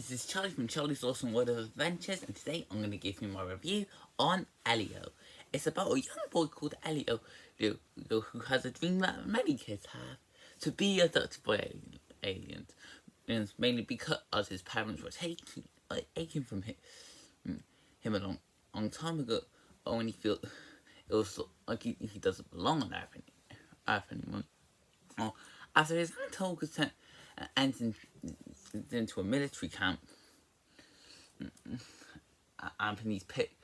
this is Charlie from Charlie's Awesome World of Adventures, and today I'm going to give you my review on Elio. It's about a young boy called Elio who has a dream that many kids have, to be abducted by aliens. And mainly because his parents were taken from him a long time ago, when he felt it was like he doesn't belong on Earth anymore. After his untold consent enters into a military camp, Anthony's picked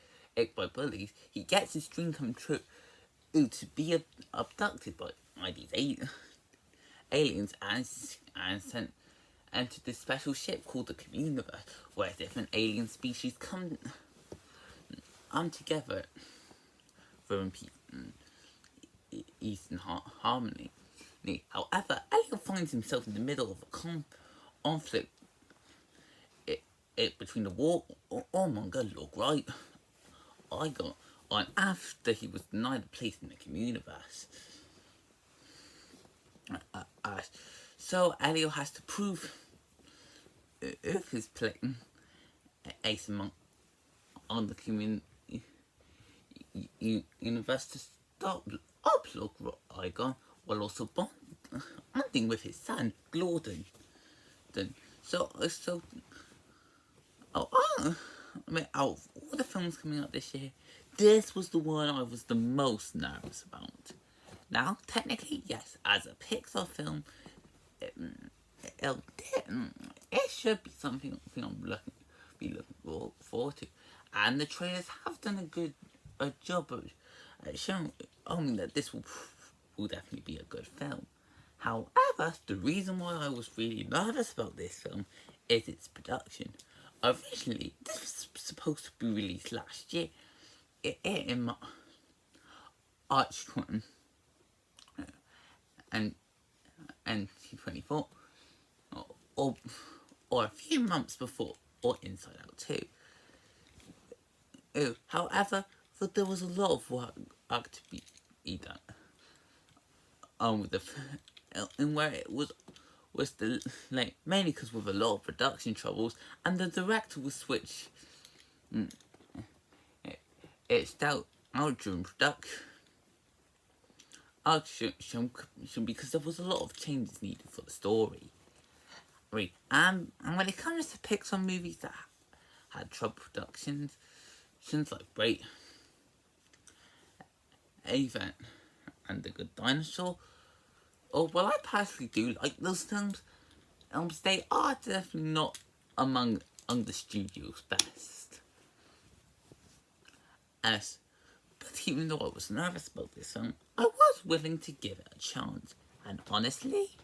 by bullies, he gets his dream come true to be abducted by these aliens and sent into this special ship called the Communiverse, where different alien species come together for peace and harmony. However, Elio finds himself in the middle of a conflict between the warmonger Lord Igor and after he was denied a place in the Communiverse. So Elio has to prove his place on the universe to stop Lord Igor, while also bonding with his son Gordon. Out of all the films coming out this year, this was the one I was the most nervous about. Now, technically, yes, as a Pixar film, it should be something I'm looking forward to, and the trailers have done a good job of showing that this will definitely be a good film. However, the reason why I was really nervous about this film is its production. Originally, this was supposed to be released last year in March 20 and 2024, or a few months before, or Inside Out 2. However, there was a lot of work to be done with the and where it was mainly because with a lot of production troubles, and the director was switched. It's out during production because there was a lot of changes needed for the story. And when it comes to Pixar movies that had trouble productions, things like Great Ava and The Good Dinosaur, well, I personally do like those films. They are definitely not among the studio's best. But even though I was nervous about this film, I was willing to give it a chance. And honestly,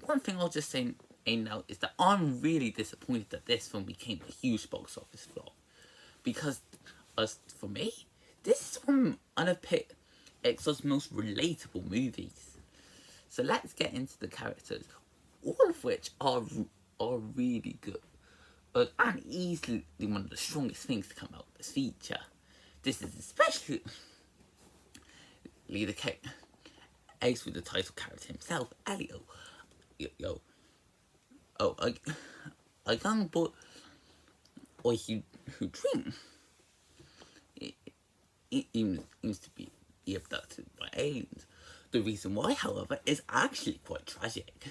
one thing I'll just say now is that I'm really disappointed that this film became a huge box office flop. Because, for me, this is one of Pixar's most relatable movies. So let's get into the characters, all of which are really good. And easily one of the strongest things to come out of this feature. This is especially the case with the title character himself, Elio. A young boy who dreams seems to be abducted by aliens. The reason why, however, is actually quite tragic.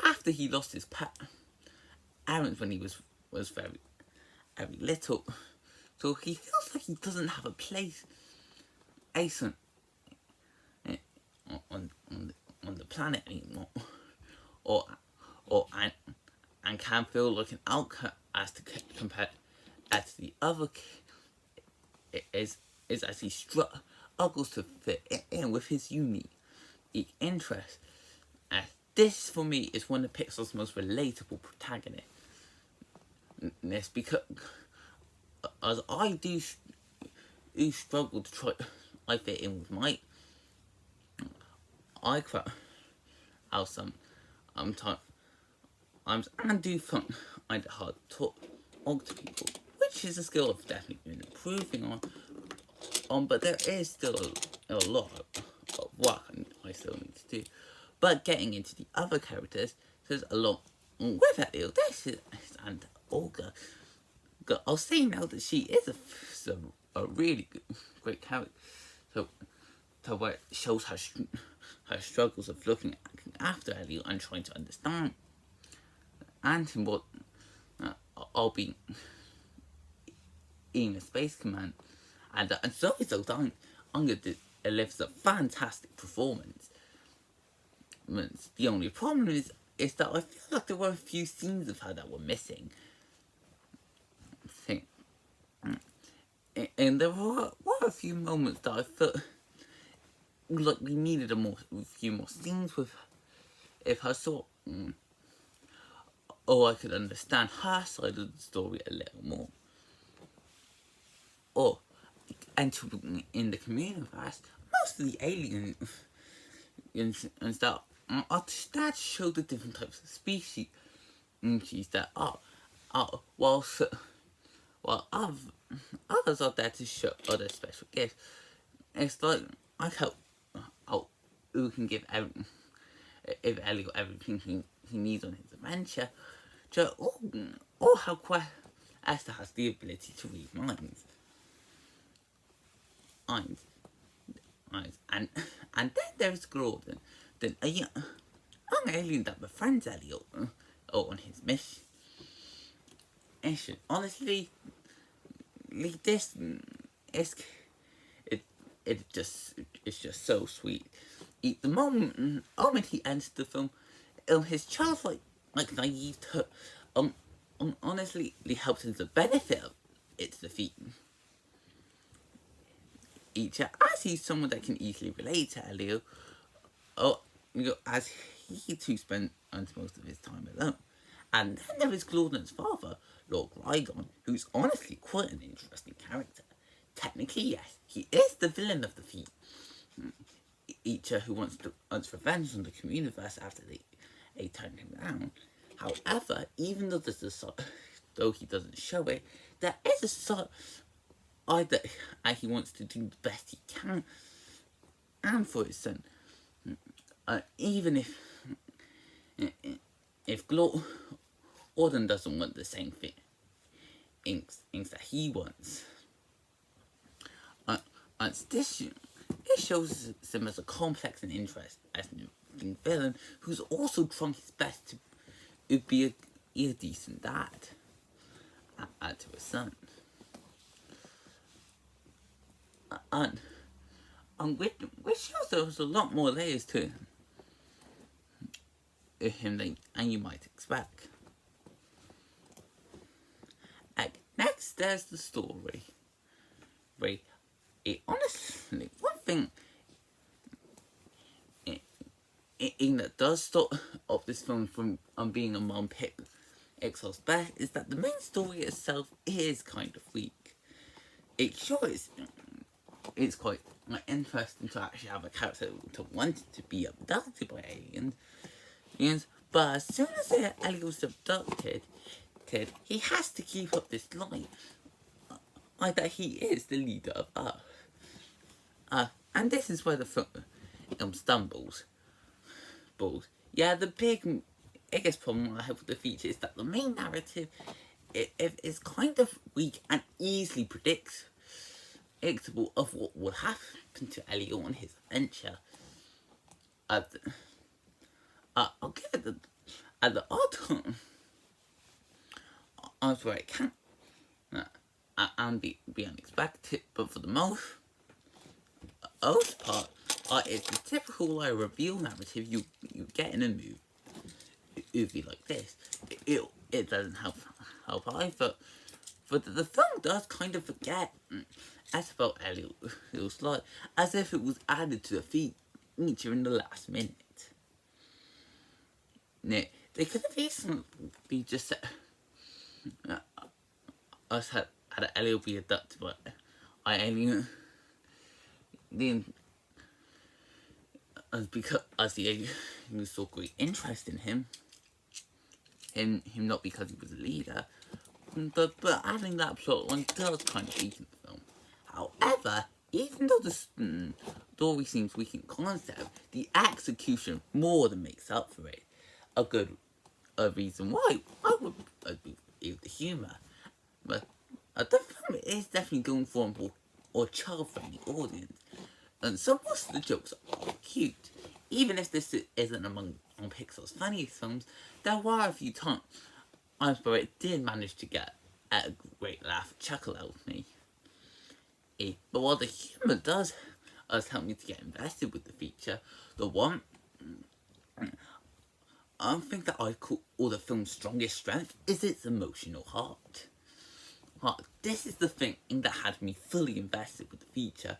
After he lost his parents when he was very little, so he feels like he doesn't have a place on the planet anymore, and can feel like an outcast compared to the other is as he struggles to fit in with his unique interests. This, for me, is one of Pixar's most relatable protagonists. Because as I do struggle to try I fit in with my and do find it hard to talk to people, which is a skill I've definitely been improving on, but there is still a lot of work I still need to do. But getting into the other characters, there's a lot with Elio. This is, and Olga. I'll say now that she is a really great character. So where it shows her struggles of looking after Elio and trying to understand, and what I'll be in a space command, and Zoe Saldana delivers a fantastic performance. The only problem is that I feel like there were a few scenes of her that were missing. And there were a few moments that I felt like we needed a few more scenes with her, so I could understand her side of the story a little more. In the community, most of the aliens and stuff are that show the different types of species that are while others are there to show other special gifts. It's like I hope we can give Elio everything he needs on his adventure, or how Esther has the ability to read minds. And then there's Gordon, a young alien that befriends Elio on his mission. Honestly, this is it's just so sweet. The moment he enters the film, his childlike naive honestly helps him to benefit of its defeat. As he's someone that can easily relate to Elio, as he too spends most of his time alone. And then there is Gordon's father, Lord Rygon, who's honestly quite an interesting character. Technically, yes, he is the villain of the feat. Who wants revenge on the Communiverse after they turned him down. However, even though though he doesn't show it, there is a side that he wants to do the best he can and for his son. Even if Gordon doesn't want the same things that he wants. It shows him as a complex and interesting villain who's also trying his best to be a decent dad to his son. Which shows there's a lot more layers to him than you might expect. Next, there's the story. Honestly, one thing that does stop this film from being a Mom Pixar's best is that the main story itself is kind of weak. It's quite interesting to actually have a character to want to be abducted by aliens, but as soon as Elio's abducted, he has to keep up this line that he is the leader of Earth. And this is where the film stumbles. Yeah, the biggest problem I have with the feature is that the main narrative is kind of weak and easily predictable of what will happen to Elio on his adventure. I'll give it the odd odds where it can and be unexpected, but for the most part, it's the typical reveal narrative you get in a movie like this. It doesn't help either. But the film does kind of forget about Elio's life, as if it was added to the feature in the last minute. They could have easily just said, had Elio be abducted by an alien, then as the alien was so great interest in him not because he was a leader, but adding that plot one does kind of weaken the film. However, Even though the story seems weak in concept, the execution more than makes up for it. A good reason why I would be the humour. But the film is definitely going for a more or child-friendly audience. And so most of the jokes are cute. Even if this isn't among Pixar's funniest films, there were a few times where it did manage to get a great laugh, chuckle out of me. But while the humour does help me to get invested with the feature, the one I think that I call the film's strongest strength is its emotional heart. This is the thing that had me fully invested with the feature,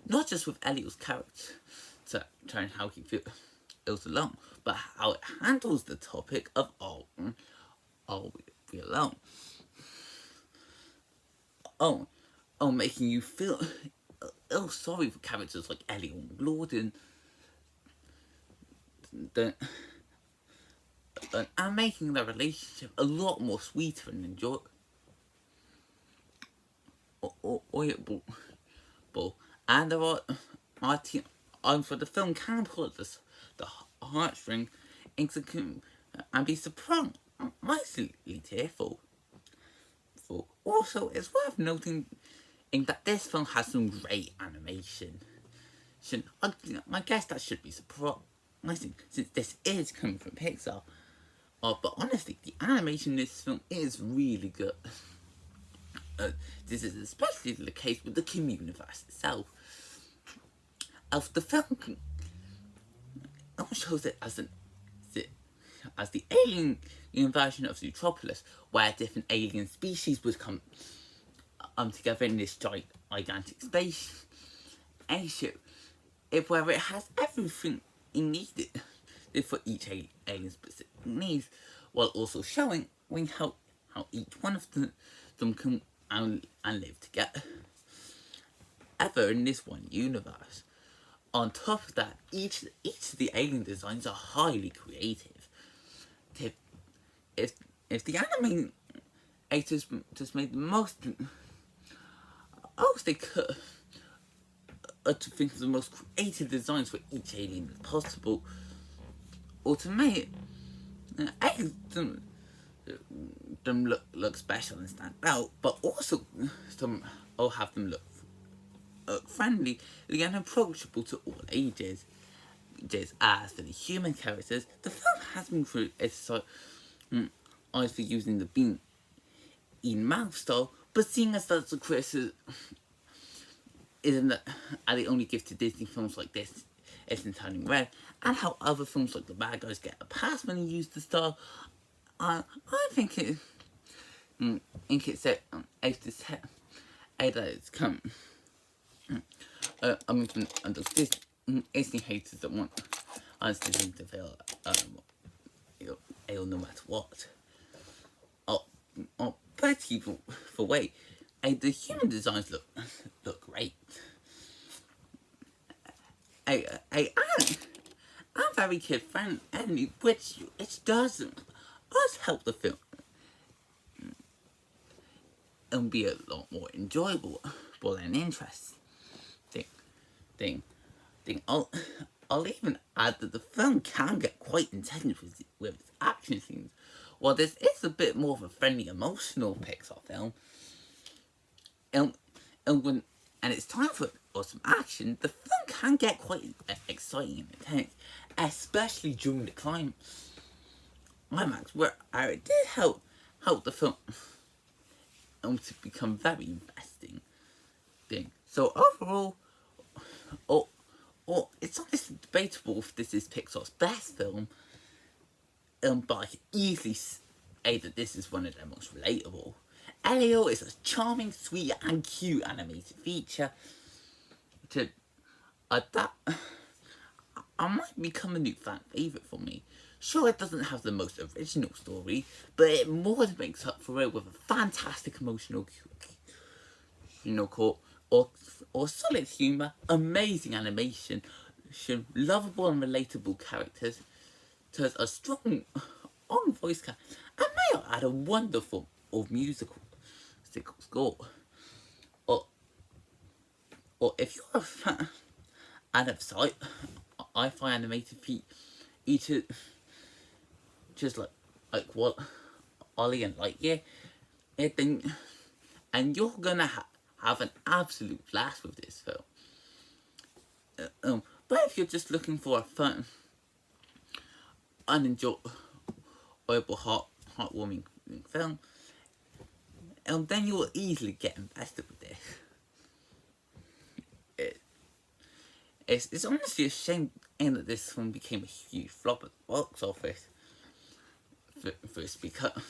not just with Elio's character and how he feels alone, but how it handles the topic of all we alone. Making you feel sorry for characters like Elio and Gordon, and making their relationship a lot more sweeter and enjoyable. And there are for the film can pull at the heartstring and be surprisingly tearful. Also, it's worth noting that this film has some great animation. I guess that should be surprising since this is coming from Pixar. But honestly, the animation in this film is really good. This is especially the case with the Communiverse itself. The film shows it as the alien version of Zootropolis, where different alien species would come together in this gigantic space airship, where it has everything needed for each alien's specific needs, while also showing how each one of them can and live together ever in this one universe. On top of that, each of the alien designs are highly creative. If the animators just made the most they could to think of the most creative designs for each alien as possible, or to make them look special and stand out, but also have them look friendly and approachable to all ages. Just as for the human characters, the film has been through eyes for using the bean in mouth style, but seeing as that's a criticism isn't that the only gift to Disney films like this isn't turning red, and how other films like The Bad Guys get a pass when they use the style, I think it's safe to say that it's come. From those Disney haters that want us Disney to fail, no matter what. But even for way, the human designs look great. I'm very kid friendly, which does help the film and be a lot more enjoyable and interesting. I'll even add that the film can get quite intense with its action scenes. While this is a bit more of a friendly, emotional Pixar film, and it's time for some action, the film can get quite exciting and intense, especially during the climax, where it did help the film to become very investing. So overall, it's honestly debatable if this is Pixar's best film, but I can easily say that this is one of their most relatable. Elio is a charming, sweet, and cute animated feature that I might become a new fan favourite for me. Sure, it doesn't have the most original story, but it more than makes up for it with a fantastic emotional core, or solid humour, amazing animation, lovable and relatable characters, a strong on voice cast, and may I add a wonderful musical score. or if you're a fan of sci-fi animated features, just like what Ollie and Lightyear, and you're gonna have an absolute blast with this film. But if you're just looking for a fun, unenjoyable, heartwarming film, then you will easily get invested with this. It's honestly a shame that this film became a huge flop at the box office. First, because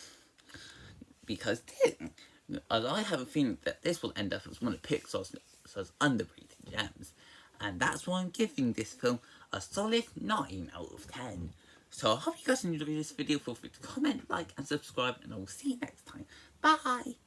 I have a feeling that this will end up as one of Pixar's underrated gems, and that's why I'm giving this film a solid 9 out of 10. So I hope you guys enjoyed this video. Feel free to comment, like, and subscribe, and I will see you next time. Bye!